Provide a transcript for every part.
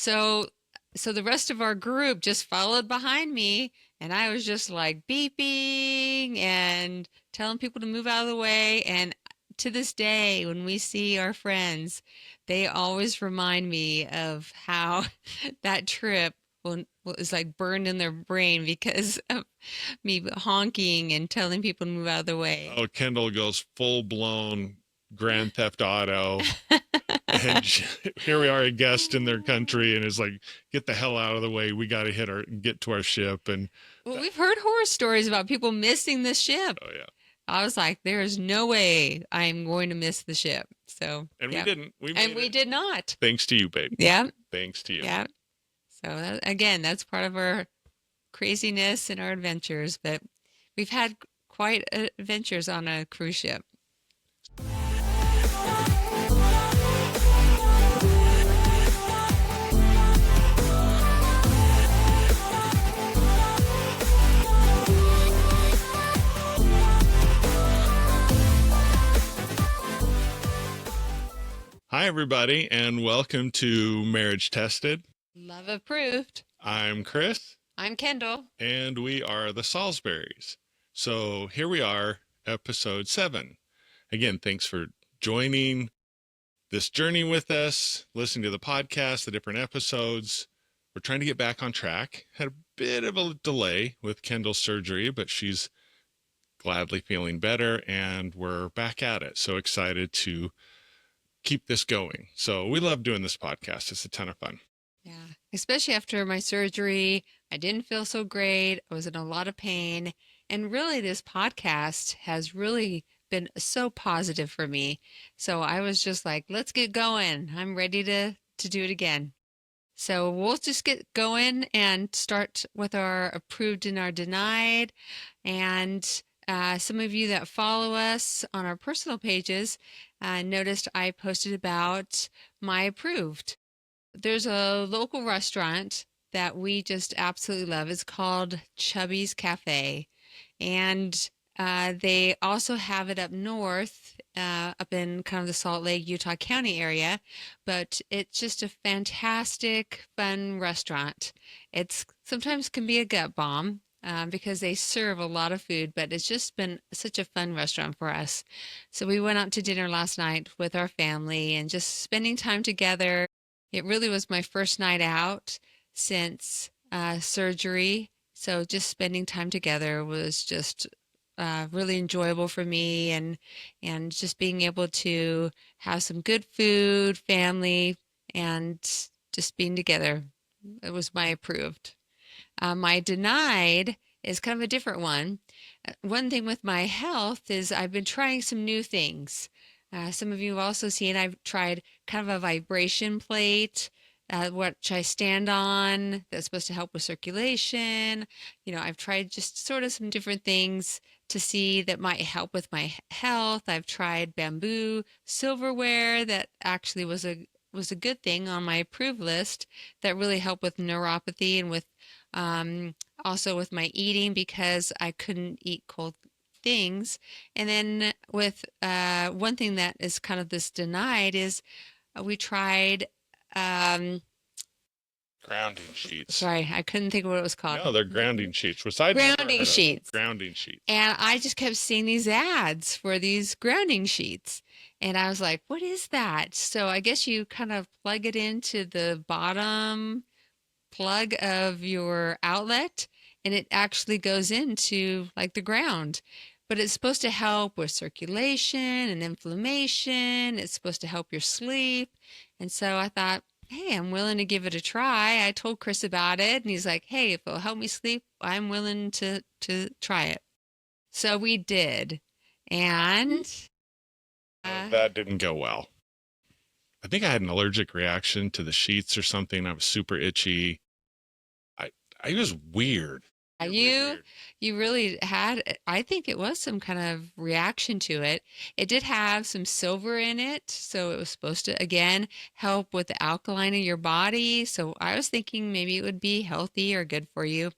So so the rest of our group just followed behind me, and I was just like beeping and telling people to move out of the way. And to this day, when we see our friends, they always remind me of how that trip was like burned in their brain because of me honking and telling people to move out of the way. Oh, Kendall goes full blown Grand Theft Auto, and here we are, a guest in their country, and is like, get the hell out of the way. We got to get to our ship, and Well, that, we've heard horror stories about people missing the ship. oh yeah, I was like, there is no way I'm going to miss the ship. So, and we yeah. didn't. We And made we it. did not. Thanks to you, babe. Yeah. Thanks to you. Yeah. So, again, that's part of our craziness and our adventures. But we've had quite adventures on a cruise ship. Hi, everybody, and welcome to Marriage Tested. Love approved. I'm Chris, I'm Kendall. and we are the Salisburys. So here we are, episode 7. Again, thanks for joining this journey with us, listening to the podcast, the different episodes. We're trying to get back on track. Had a bit of a delay with Kendall's surgery, but she's gladly feeling better, and we're back at it. So excited to keep this going. So we love doing this podcast. It's a ton of fun. Yeah. Especially after my surgery, I didn't feel so great. I was in a lot of pain. And really, this podcast has really been so positive for me. So I was just like, let's get going. I'm ready to do it again. So we'll just get going and start with our approved and our denied. And some of you that follow us on our personal pages noticed I posted about my approved. There's a local restaurant that we just absolutely love. It's called Chubby's Cafe. And they also have it up north, up in kind of the Salt Lake, Utah County area. But it's just a fantastic, fun restaurant. It's sometimes can be a gut bomb. Because they serve a lot of food, but it's just been such a fun restaurant for us. So we went out to dinner last night with our family and just spending time together. It really was my first night out since surgery. So just spending time together was just really enjoyable for me, and just being able to have some good food, family, and just being together. It was my approved. My denied is kind of a different one. One thing with my health is I've been trying some new things. Some of you have also seen I've tried kind of a vibration plate, which I stand on that's supposed to help with circulation. I've tried just sort of some different things to see that might help with my health. I've tried bamboo silverware that actually was a good thing on my approved list that really helped with neuropathy and with also with my eating because I couldn't eat cold things. And then with one thing that is kind of this denied is we tried, um, Grounding sheets. sorry, I couldn't think of what it was called. No, they're grounding sheets, which I'd never Grounding heard of. sheets. Grounding sheets. And I just kept seeing these ads for these grounding sheets. And I was like, what is that? So I guess you kind of plug it into the bottom plug of your outlet, and it actually goes into like the ground. But it's supposed to help with circulation and inflammation. It's supposed to help your sleep. And so I thought, hey, I'm willing to give it a try. I told Chris about it, and he's like, hey, if it'll help me sleep, I'm willing to try it. So we did. And That didn't go well. I think I had an allergic reaction to the sheets or something. I was super itchy. I was weird. It was you weird. you really had, I think it was some kind of reaction to it. It did have some silver in it, so it was supposed to again help with the alkaline of your body. So I was thinking maybe it would be healthy or good for you.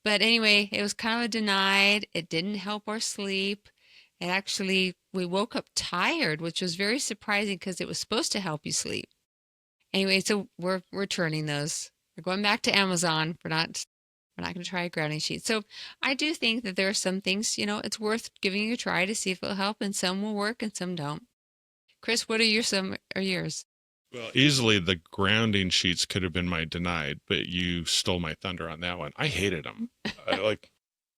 But anyway, it was kind of a denied. It didn't help our sleep. It actually, we woke up tired, which was very surprising because it was supposed to help you sleep. Anyway, so we're returning those. We're going back to Amazon. We're not going to try a grounding sheet. So I do think that there are some things, it's worth giving a try to see if it'll help, and some will work and some don't. Chris, what are some are yours? Well, easily the grounding sheets could have been my denied, but you stole my thunder on that one. I hated them. I like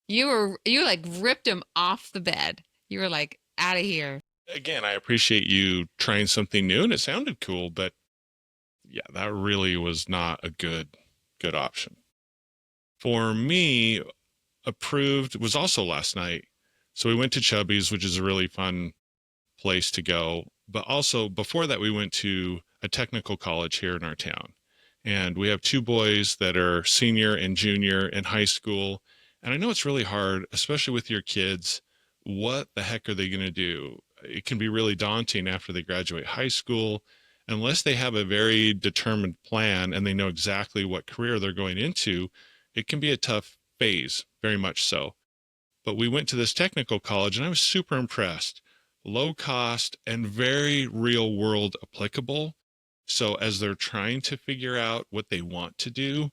You like ripped them off the bed. You were like out of here. Again, I appreciate you trying something new and it sounded cool, but yeah, that really was not a good option. For me, approved was also last night. So we went to Chubby's, which is a really fun place to go. But also before that, we went to a technical college here in our town. And we have two boys that are senior and junior in high school. And I know it's really hard, especially with your kids. What the heck are they going to do? It can be really daunting after they graduate high school. Unless they have a very determined plan and they know exactly what career they're going into, it can be a tough phase, very much so. But we went to this technical college and I was super impressed. Low cost and very real world applicable. So as they're trying to figure out what they want to do,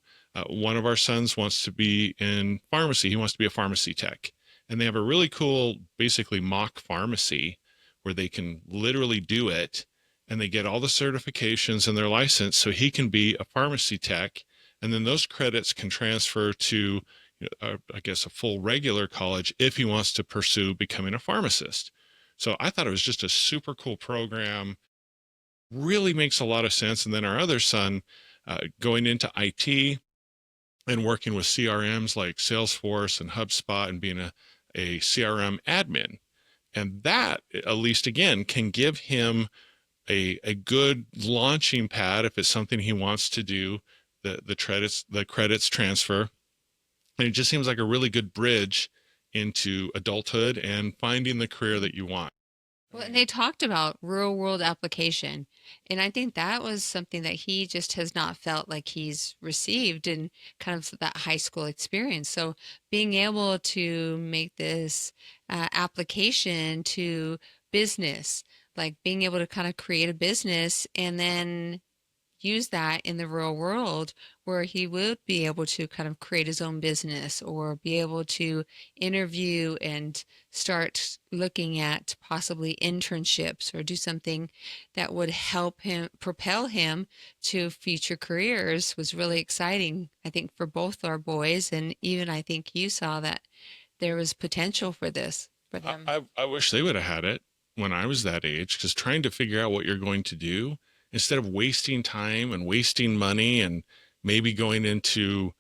one of our sons wants to be in pharmacy. He wants to be a pharmacy tech. And they have a really cool, basically mock pharmacy where they can literally do it and they get all the certifications and their license so he can be a pharmacy tech. And then those credits can transfer to, I guess, a full regular college if he wants to pursue becoming a pharmacist. So I thought it was just a super cool program. Really makes a lot of sense. And then our other son, going into IT and working with CRMs like Salesforce and HubSpot and being a CRM admin. And that, at least again, can give him a good launching pad if it's something he wants to do. The credits transfer. And it just seems like a really good bridge into adulthood and finding the career that you want. Well, and they talked about real world application. And I think that was something that he just has not felt like he's received in kind of that high school experience. So being able to make this application to business, like being able to kind of create a business and then use that in the real world where he would be able to kind of create his own business or be able to interview and start looking at possibly internships or do something that would help him propel him to future careers was really exciting, I think, for both our boys. And even I think you saw that there was potential for this for them. I wish they would have had it when I was that age, because trying to figure out what you're going to do instead of wasting time and wasting money and maybe going into,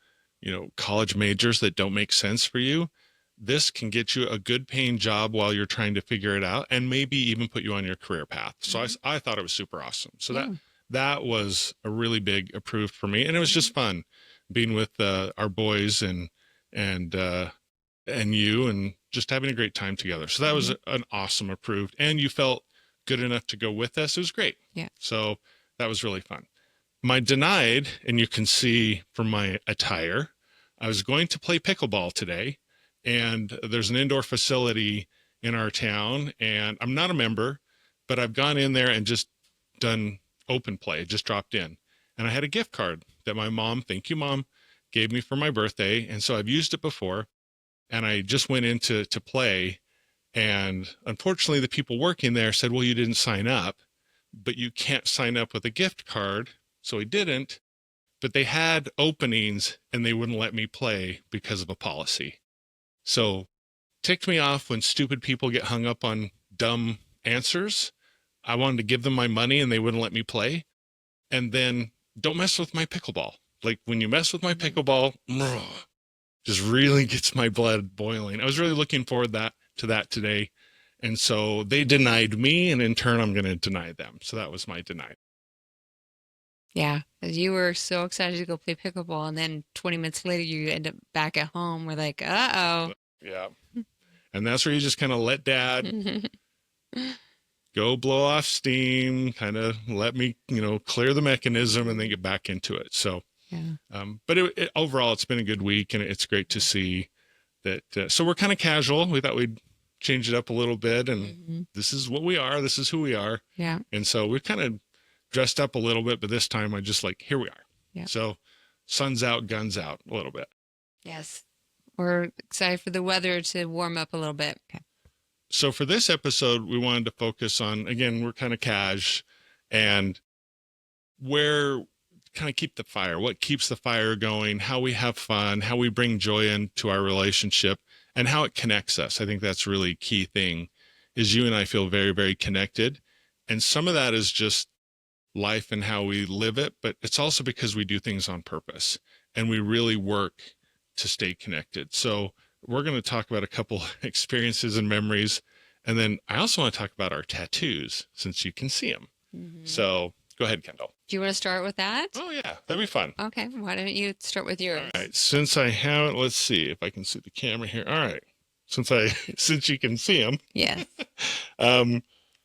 college majors that don't make sense for you, this can get you a good paying job while you're trying to figure it out and maybe even put you on your career path. So Mhm. I thought it was super awesome. So Yeah. that was a really big approved for me. And it was just fun being with our boys and and you and just having a great time together. So that was Mhm. an awesome approved. And you felt good enough to go with us. It was great. Yeah. So that was really fun. My denied, and you can see from my attire, I was going to play pickleball today. And there's an indoor facility in our town. And I'm not a member, but I've gone in there and just done open play, just dropped in. And I had a gift card that my mom, thank you, Mom, gave me for my birthday. And so I've used it before. And I just went in to play. And unfortunately, the people working there said, well, you didn't sign up, but you can't sign up with a gift card. So I didn't. But they had openings and they wouldn't let me play because of a policy. So ticked me off when stupid people get hung up on dumb answers. I wanted to give them my money and they wouldn't let me play. And then don't mess with my pickleball. Like when you mess with my pickleball, just really gets my blood boiling. I was really looking forward to that today. And so they denied me, and in turn, I'm going to deny them. So that was my deny. Yeah, 'cause you were so excited to go play pickleball, and then 20 minutes later, you end up back at home. We're like, uh-oh. Yeah. And that's where you just kind of let dad go blow off steam, kind of let me, clear the mechanism and then get back into it. So, Yeah. but overall, it's been a good week, and it's great to see that. So we're kind of casual. We thought we'd change it up a little bit, and Mhm. this is what we are. This is who we are. Yeah. And so we're kind of dressed up a little bit, but this time I just like, here we are. Yeah. So sun's out, guns out a little bit. Yes. We're excited for the weather to warm up a little bit. Okay. So for this episode, we wanted to focus on, again, we're kind of cash and where kind of keep the fire, what keeps the fire going, how we have fun, how we bring joy into our relationship, and how it connects us. I think that's really key thing is you and I feel very, very connected. And some of that is just life and how we live it, but it's also because we do things on purpose and we really work to stay connected. So we're going to talk about a couple experiences and memories. And then I also want to talk about our tattoos since you can see them. Mm-hmm. So go ahead, Kendall. Do you want to start with that? Oh, yeah, that'd be fun. Okay, why don't you start with yours? All right, since I haven't, let's see if I can see the camera here. All right, since you can see them. Yes.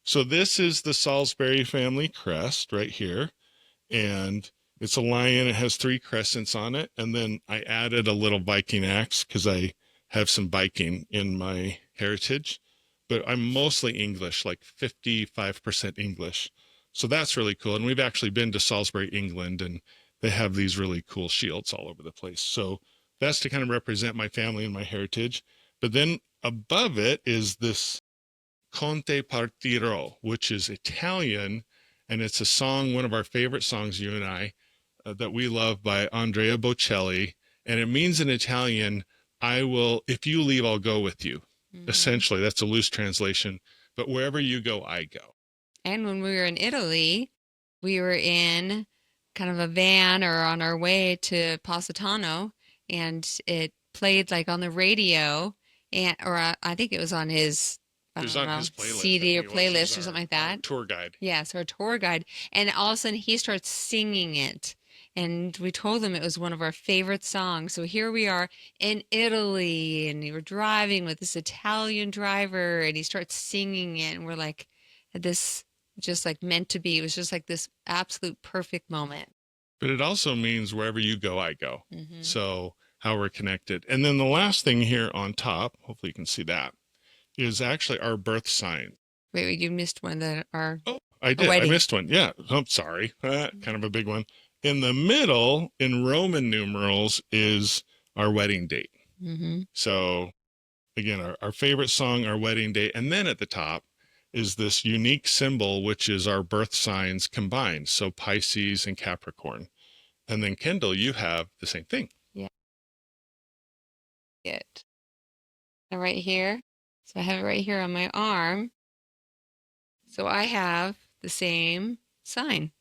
So this is the Salisbury family crest right here, and it's a lion. It has 3 crescents on it, and then I added a little Viking axe because I have some Viking in my heritage, but I'm mostly English, like 55% English. So that's really cool. And we've actually been to Salisbury, England, and they have these really cool shields all over the place. So that's to kind of represent my family and my heritage. But then above it is this Conte Partirò, which is Italian, and it's a song, one of our favorite songs, you and I, that we love by Andrea Bocelli. And it means in Italian, if you leave, I'll go with you. Mm-hmm. Essentially, that's a loose translation. But wherever you go, I go. And when we were in Italy, we were in kind of a van or on our way to Positano, and it played like on the radio, or I think it was on his, his playlist, CD or playlist or something like that. Tour guide. Yes, our tour guide. And all of a sudden he starts singing it. And we told him it was one of our favorite songs. So here we are in Italy, and we were driving with this Italian driver, and he starts singing it. And we're like, this just like meant to be. It was just like this absolute perfect moment. But it also means wherever you go, I go. Mm-hmm. So how we're connected. And then the last thing here on top, hopefully you can see that, is actually our birth sign. Wait, you missed one that our I did. I missed one. Yeah. I'm sorry. Kind of a big one. In the middle, in Roman numerals, is our wedding date. Mm-hmm. So again, our favorite song, our wedding date. And then at the top is this unique symbol, which is our birth signs combined. So Pisces and Capricorn. And then Kendall, you have the same thing. Yeah. It. Right here. So I have it right here on my arm. So I have the same sign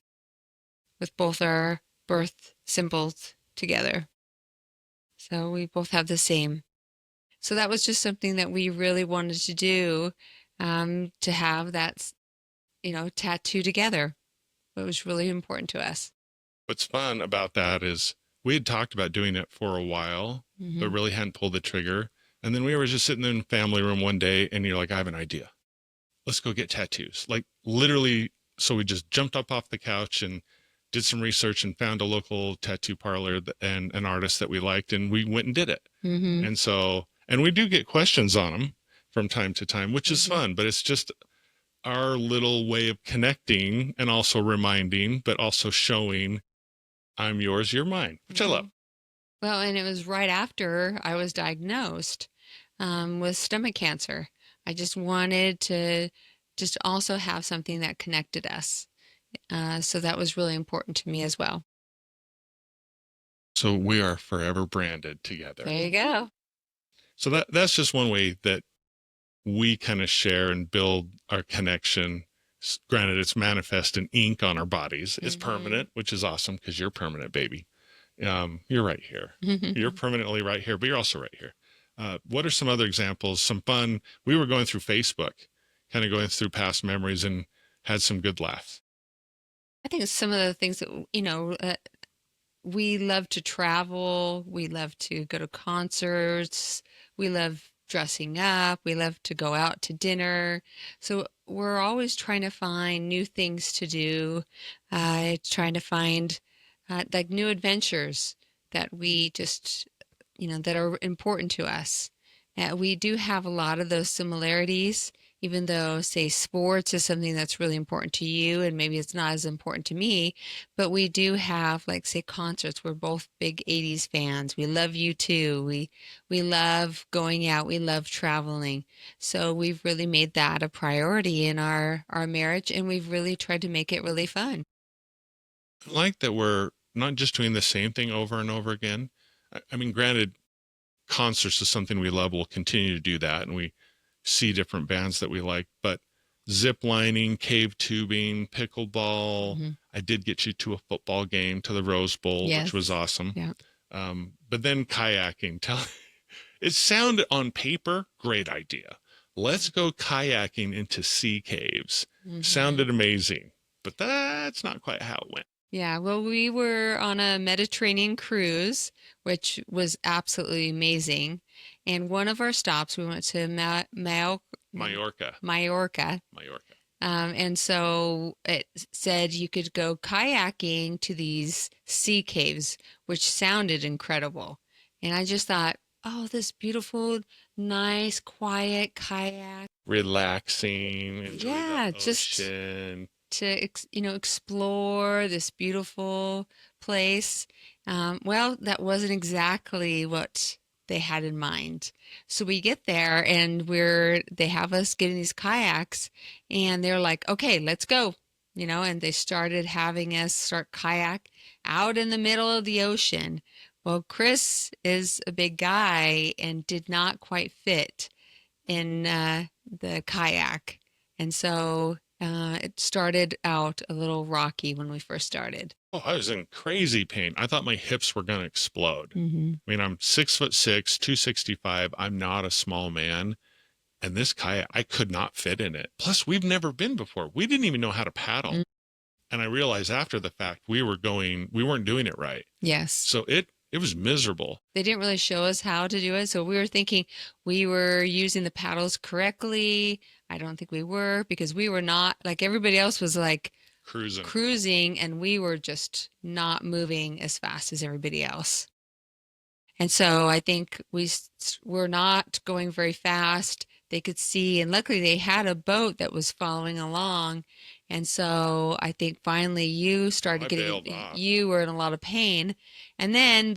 with both our birth symbols together. So we both have the same. So that was just something that we really wanted to do, to have that, tattoo together. It was really important to us. What's fun about that is we had talked about doing it for a while, mm-hmm. but really hadn't pulled the trigger. And then we were just sitting in the family room one day, and you're like, I have an idea. Let's go get tattoos. Like literally, so we just jumped up off the couch and did some research and found a local tattoo parlor and an artist that we liked, and we went and did it. Mm-hmm. And we do get questions on them from time to time, which is fun, but it's just our little way of connecting and also reminding, but also showing I'm yours, you're mine, which I love. Well, and it was right after I was diagnosed with stomach cancer. I just wanted to just also have something that connected us. So that was really important to me as well. So we are forever branded together. There you go. So that's just one way that we kind of share and build our connection. Granted, it's manifest in ink on our bodies. It's mm-hmm. permanent, which is awesome because you're permanent, baby. You're right here. You're permanently right here, but you're also right here. What are some other examples? Some fun. We were going through Facebook, kind of going through past memories, and had some good laughs. I think some of the things that, we love to travel. We love to go to concerts. We love dressing up. We love to go out to dinner. So we're always trying to find new things to do, trying to find like new adventures that we just, that are important to us. We do have a lot of those similarities even though, say, sports is something that's really important to you and maybe it's not as important to me, but we do have, like, say, concerts. We're both big 80s fans. We love you too. We love going out. We love traveling. So we've really made that a priority in our marriage, and we've really tried to make it really fun. I like that we're not just doing the same thing over and over again. I mean, granted, concerts is something we love. We'll continue to do that, and we see different bands that we like. But zip lining, cave tubing, pickleball. Hmm. I did get you to a football game, to the Rose Bowl, which was Yes. awesome. Yeah. But then kayaking. It sounded on paper, great idea. Let's go kayaking into sea caves. Hmm. Sounded amazing, but that's not quite how it went. Yeah, well, we were on a Mediterranean cruise, which was absolutely amazing. And one of our stops, we went to Majorca, Mallorca. Majorca. And so it said you could go kayaking to these sea caves, which sounded incredible. And I just thought, oh, this beautiful, nice, quiet kayak. Relaxing, enjoy the Yeah, just ocean. to explore this beautiful place. Well, that wasn't exactly what they had in mind. So we get there and they have us get in these kayaks and they're like, okay, let's go. And they started having us start kayak out in the middle of the ocean. Well, Chris is a big guy and did not quite fit in the kayak. And so it started out a little rocky when we first started. Oh, I was in crazy pain. I thought my hips were going to explode. Hmm. I mean, I'm 6'6", 265. I'm not a small man. And this kayak, I could not fit in it. Plus, we've never been before. We didn't even know how to paddle. And I realized after the fact we weren't doing it right. Yes. So it was miserable. They didn't really show us how to do it. So we were thinking we were using the paddles correctly. I don't think we were because we were not like everybody else was like Cruising. cruising and we were just not moving as fast as everybody else. And so I think were not going very fast. They could see, and luckily they had a boat that was following along. And so I think finally I bailed off. you were in a lot of pain. And then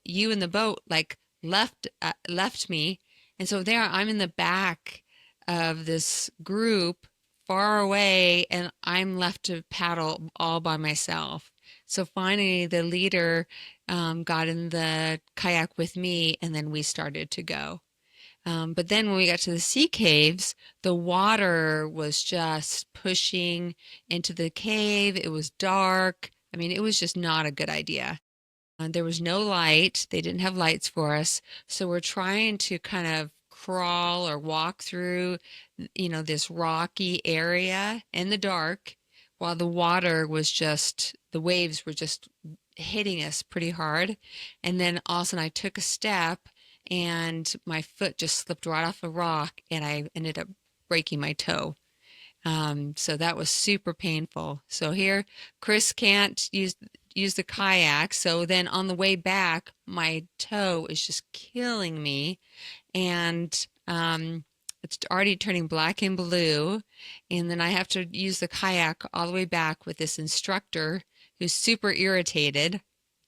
you and the boat like left me. And so there I'm in the back of this group far away and I'm left to paddle all by myself. So finally the leader got in the kayak with me, and then we started to go. But then when we got to the sea caves, the water was just pushing into the cave. It was dark. I mean, it was just not a good idea. There was no light. They didn't have lights for us. So we're trying to kind of crawl or walk through, this rocky area in the dark while the waves were just hitting us pretty hard. And then all of a sudden I took a step and my foot just slipped right off a rock and I ended up breaking my toe. So that was super painful. So here, Chris can't use the kayak. So then on the way back, my toe is just killing me, and it's already turning black and blue. And then I have to use the kayak all the way back with this instructor who's super irritated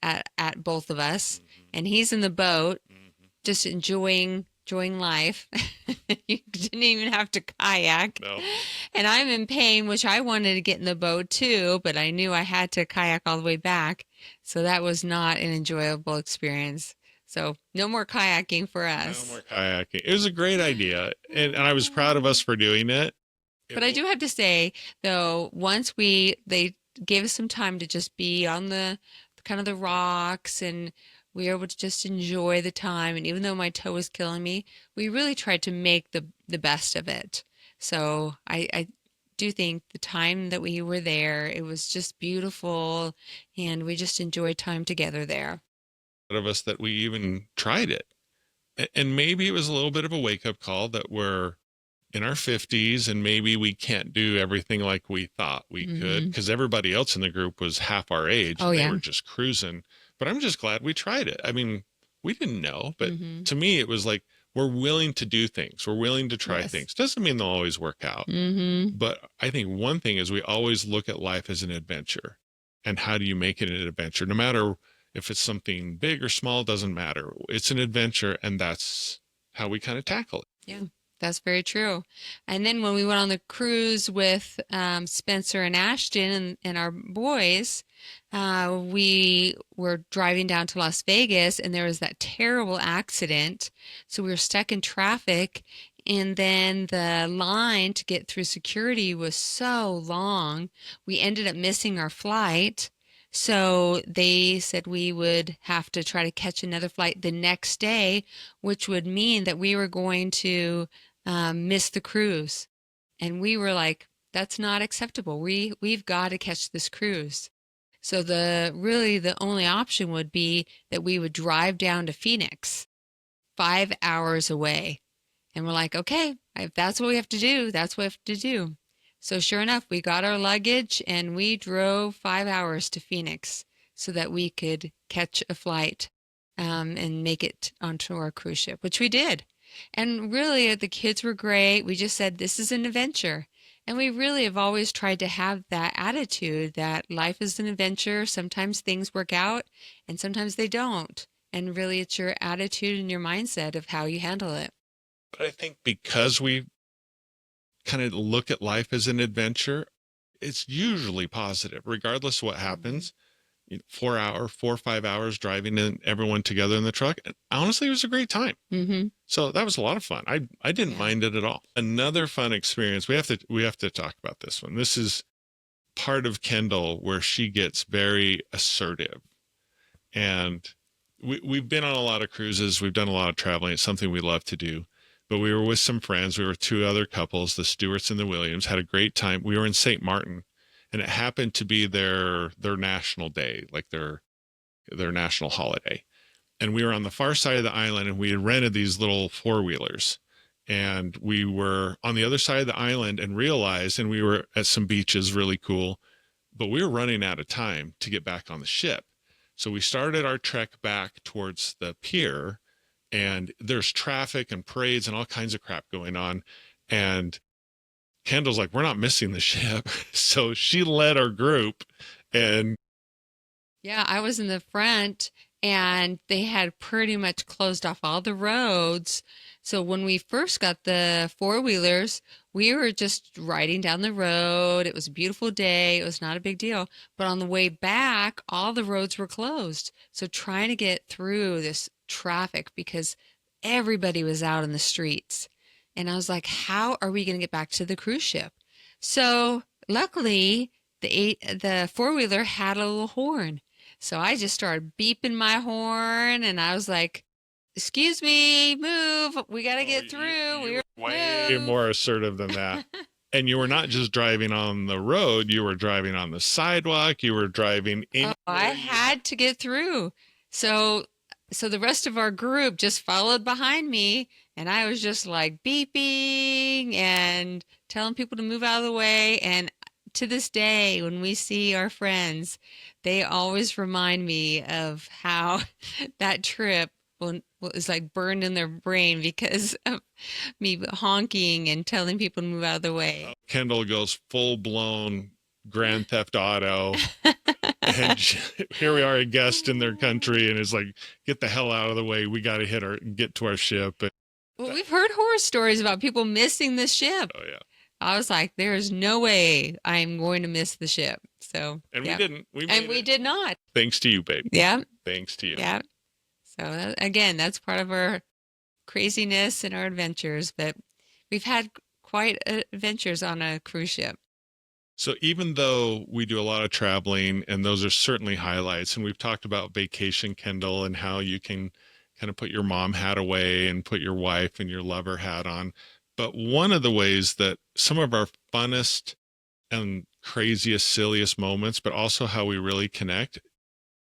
at both of us, Mm-hmm. and he's in the boat Mm-hmm. just enjoying life. You didn't even have to kayak. No. And I'm in pain, which I wanted to get in the boat too, but I knew I had to kayak all the way back. So that was not an enjoyable experience. So no more kayaking for No us. more kayaking. It was a great idea. And I was proud of us for doing it. But I do have to say, though, they gave us some time to just be on the kind of the rocks and we were able to just enjoy the time. And even though my toe was killing me, we really tried to make the best of it. So I do think the time that we were there, it was just beautiful and we just enjoyed time together there. Of us that we even tried it. And maybe it was a little bit of a wake up call that we're in our 50s and maybe we can't do everything like we thought we could Hmm. because everybody else in the group was half our age Oh, and they yeah. were just cruising. But I'm just glad we tried it. I mean, we didn't know, but Hmm. to me, it was like we're willing to do things. We're willing to try Yes. things. Doesn't mean they'll always work out. Mm-hmm. But I think one thing is we always look at life as an adventure. And how do you make it an adventure? No matter if it's something big or small, doesn't matter. It's an adventure, and that's how we kind of tackle it. Yeah, that's very true. And then when we went on the cruise with Spencer and Ashton and our boys, we were driving down to Las Vegas and there was that terrible accident. So we were stuck in traffic. And then the line to get through security was so long, we ended up missing our flight. So they said we would have to try to catch another flight the next day, which would mean that we were going to miss the cruise. And we were like, that's not acceptable. We've got to catch this cruise. So the only option would be that we would drive down to Phoenix, 5 hours away. And we're like, okay, if that's what we have to do, that's what we have to do. So sure enough, we got our luggage and we drove 5 hours to Phoenix so that we could catch a flight and make it onto our cruise ship, which we did. And really, the kids were great. We just said, this is an adventure. And we really have always tried to have that attitude that life is an adventure. Sometimes things work out and sometimes they don't. And really, it's your attitude and your mindset of how you handle it. But I think because we kind of look at life as an adventure, it's usually positive, regardless of what happens. 4 or 5 hours driving in everyone together in the truck. And honestly, it was a great time. Mm-hmm. So that was a lot of fun. I didn't mind it at all. Another fun experience. We have to talk about this one. This is part of Kendle where she gets very assertive. And we've been on a lot of cruises. We've done a lot of traveling. It's something we love to do. But we were with some friends. We were two other couples, the Stewarts and the Williams, had a great time. We were in St. Martin, and it happened to be their national day, like their national holiday. And we were on the far side of the island, and we had rented these little four-wheelers. And we were on the other side of the island and realized, and we were at some beaches, really cool, but we were running out of time to get back on the ship. So we started our trek back towards the pier, and there's traffic and parades and all kinds of crap going on. And Kendall's like, we're not missing the ship. So she led our group. And Yeah, I was in the front and they had pretty much closed off all the roads. So when we first got the four-wheelers, we were just riding down the road. It was a beautiful day. It was not a big deal. But on the way back, all the roads were closed. So trying to get through this traffic because everybody was out in the streets. And I was like, how are we going to get back to the cruise ship? So luckily, the four-wheeler had a little horn. So I just started beeping my horn and I was like, excuse me, move. We got to get through. You were way more assertive than that. And you were not just driving on the road, you were driving on the sidewalk, you were driving in. Oh, I had to get through. So the rest of our group just followed behind me and I was just like beeping and telling people to move out of the way. And to this day, when we see our friends, they always remind me of how that trip was like burned in their brain because of me honking and telling people to move out of the way. Kendall goes full blown Grand Theft Auto. And here we are, a guest in their country, and it's like, get the hell out of the way. We got to get to our ship. Well, we've heard horror stories about people missing the ship. Oh, yeah. I was like, there is no way I'm going to miss the ship. So, and yeah. we didn't. We did not. Thanks to you, babe. Yeah. Thanks to you. Yeah. So again, that's part of our craziness and our adventures. But we've had quite adventures on a cruise ship. So even though we do a lot of traveling, and those are certainly highlights, and we've talked about vacation, Kendall, and how you can kind of put your mom hat away and put your wife and your lover hat on. But one of the ways that some of our funnest and craziest, silliest moments, but also how we really connect,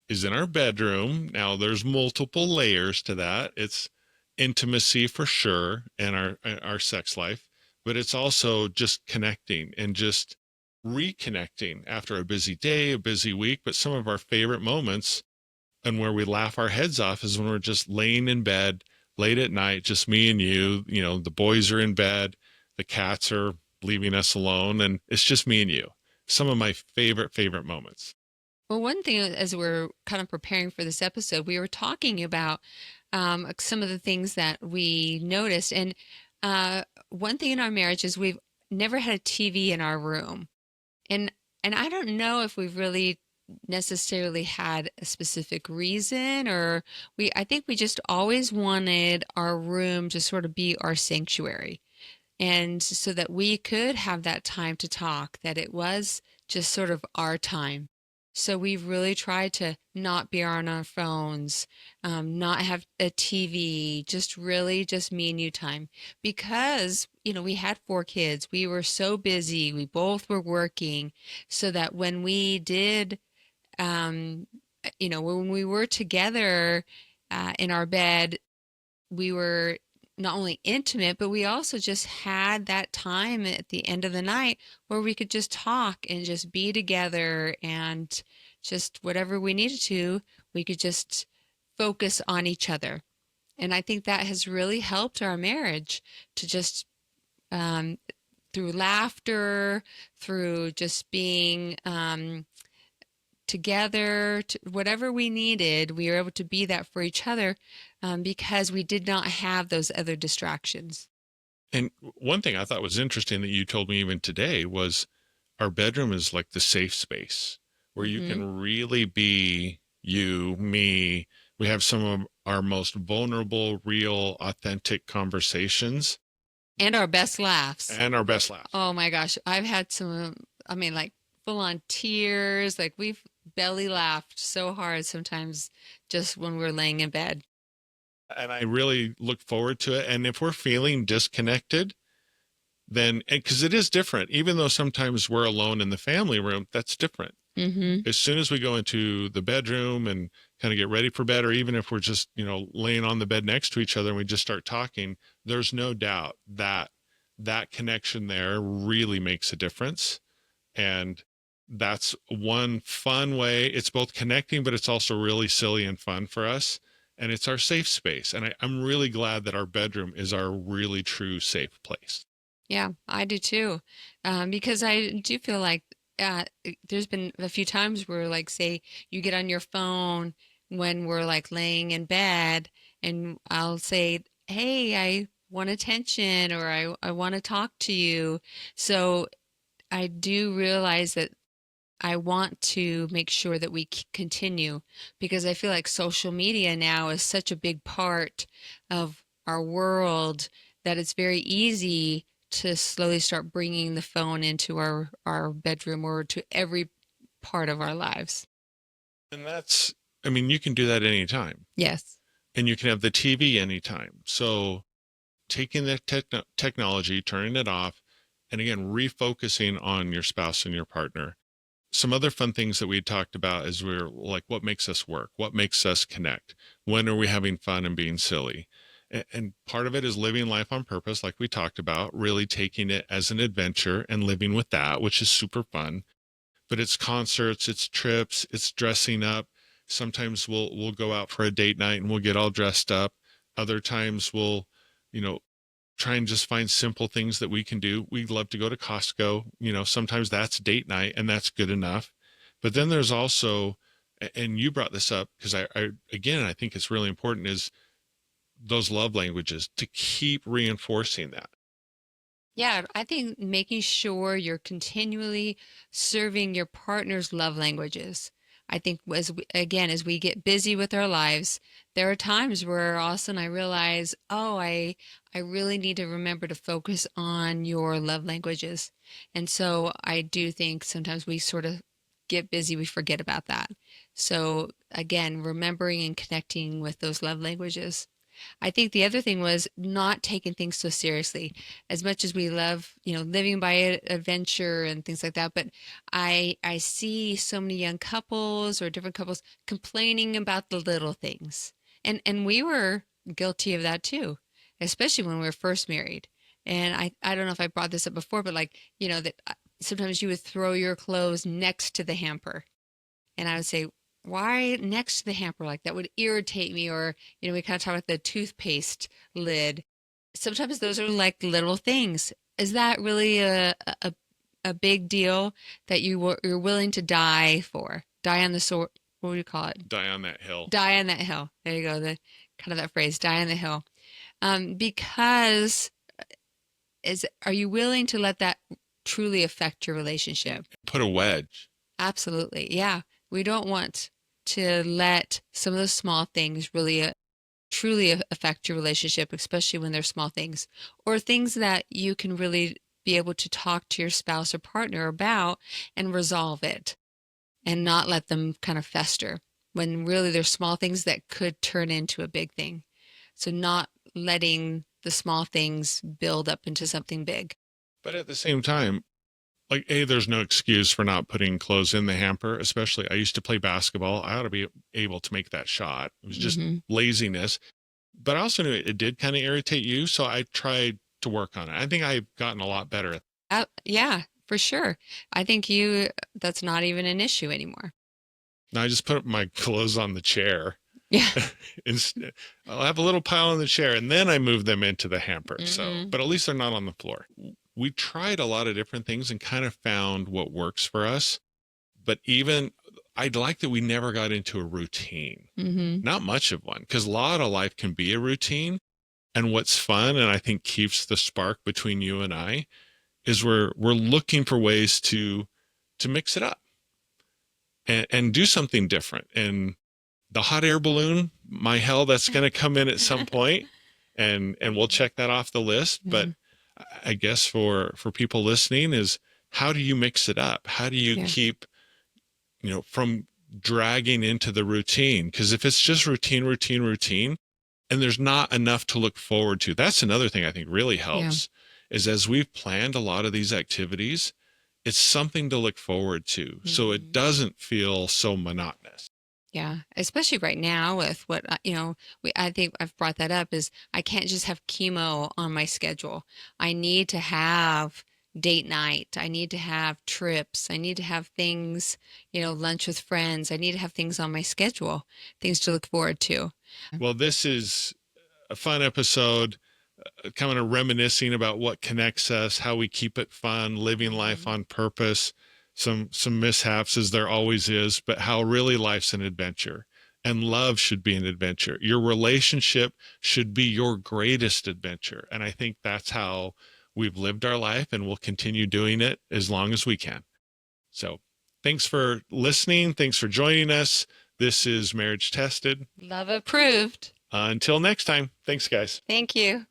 is in our bedroom. Now, there's multiple layers to that. It's intimacy for sure, and our sex life, but it's also just connecting and just reconnecting after a busy day, a busy week. But some of our favorite moments and where we laugh our heads off is when we're just laying in bed, late at night, just me and you know, the boys are in bed, the cats are leaving us alone, and it's just me and you. Some of my favorite moments. Well, one thing as we're kind of preparing for this episode, we were talking about some of the things that we noticed. And one thing in our marriage is we've never had a TV in our room. And and I don't know if we've really necessarily had a specific reason, or I think we just always wanted our room to sort of be our sanctuary, and so that we could have that time to talk, that it was just sort of our time. So we've really tried to not be on our phones, not have a TV, just really just me and you time. Because, we had 4 kids. We were so busy. We both were working, so that when we did, um, when we were together in our bed, we were not only intimate, but we also just had that time at the end of the night where we could just talk and just be together, and just whatever we needed to, we could just focus on each other. And I think that has really helped our marriage to just, um, through laughter, through just being together, whatever we needed, we were able to be that for each other, because we did not have those other distractions. And one thing I thought was interesting that you told me even today was our bedroom is like the safe space where you Hmm. can really be you, me. We have some of our most vulnerable, real, authentic conversations And our best laughs. and our best laughs. Oh my gosh, I've had some, I mean, like full on tears. Like we've belly laughed so hard sometimes just when we're laying in bed. And I really look forward to it. And if we're feeling disconnected, then, because it is different, even though sometimes we're alone in the family room, that's different. Hmm. As soon as we go into the bedroom and kind of get ready for bed, or even if we're just, laying on the bed next to each other and we just start talking, there's no doubt that that connection there really makes a difference. And that's one fun way. It's both connecting, but it's also really silly and fun for us. And it's our safe space. And I'm really glad that our bedroom is our really true safe place. Yeah, I do too. Because I do feel like there's been a few times where, like, say, you get on your phone when we're like laying in bed, and I'll say, "Hey, I want attention," or I want to talk to you. So I do realize that I want to make sure that we continue, because I feel like social media now is such a big part of our world that it's very easy to slowly start bringing the phone into our bedroom or to every part of our lives. And that's, I mean, you can do that anytime Yes. and you can have the TV anytime. So taking the technology, turning it off, and again, refocusing on your spouse and your partner. Some other fun things that we talked about is we're like, what makes us work? What makes us connect? When are we having fun and being silly? And part of it is living life on purpose, like we talked about, really taking it as an adventure and living with that, which is super fun. But it's concerts, it's trips, it's dressing up. Sometimes we'll go out for a date night and we'll get all dressed up. Other times we'll, you know, try and just find simple things that we can do. We love to go to Costco. Sometimes that's date night and that's good enough. But then there's also, and you brought this up because again, I think it's really important is those love languages to keep reinforcing that. Yeah, I think making sure you're continually serving your partner's love languages. I think again, as we get busy with our lives, there are times where all of a sudden I realize, oh, I really need to remember to focus on your love languages. And so I do think sometimes we sort of get busy, we forget about that. So again, remembering and connecting with those love languages. I think the other thing was not taking things so seriously. As much as we love, living by adventure and things like that, but I see so many young couples or different couples complaining about the little things. And we were guilty of that too, especially when we were first married. And I don't know if I brought this up before, but like, that sometimes you would throw your clothes next to the hamper. And I would say, why next to the hamper? Like that would irritate me. Or, we kind of talk about the toothpaste lid. Sometimes those are like little things. Is that really a big deal that you're willing to die for? Die on the sword. What do you call it? Die on that hill. Die on that hill. There you go. The kind of that phrase, die on the hill. Because are you willing to let that truly affect your relationship? Put a wedge. Absolutely. Yeah. We don't want to let some of those small things really truly affect your relationship, especially when they're small things or things that you can really be able to talk to your spouse or partner about and resolve it and not let them kind of fester when really they're small things that could turn into a big thing. So not letting the small things build up into something big. But at the same time, like, there's no excuse for not putting clothes in the hamper, especially I used to play basketball. I ought to be able to make that shot. It was just Hmm. laziness. But I also knew it did kind of irritate you. So I tried to work on it. I think I've gotten a lot better at. Yeah, for sure. I think that's not even an issue anymore. Now I just put my clothes on the chair. Yeah. Instead, I'll have a little pile on the chair and then I move them into the hamper. So, Hmm. but at least they're not on the floor. We tried a lot of different things and kind of found what works for us. But even I'd like that we never got into a routine, Hmm. not much of one, because a lot of life can be a routine. And what's fun and I think keeps the spark between you and I is we're looking for ways to mix it up and do something different. And the hot air balloon, my hell, that's going to come in at some point, and we'll check that off the list. But Hmm. I guess for people listening is how do you mix it up? How do you Yeah. keep from dragging into the routine? Because if it's just routine, routine, routine, and there's not enough to look forward to, that's another thing I think really Yeah. helps. Is as we've planned a lot of these activities, it's something to look forward to, so it Hmm. doesn't feel so monotonous. Yeah, especially right now with what I think I've brought that up is I can't just have chemo on my schedule. I need to have date night. I need to have trips. I need to have things, lunch with friends. I need to have things on my schedule, things to look forward to. Well, this is a fun episode, kind of reminiscing about what connects us, how we keep it fun, living life Hmm. on purpose. Some mishaps as there always is, but how really life's an adventure. And love should be an adventure. Your relationship should be your greatest adventure. And I think that's how we've lived our life and we'll continue doing it as long as we can. So thanks for listening. Thanks for joining us. This is Marriage Tested. Love approved. Until next time, thanks, guys. Thank you.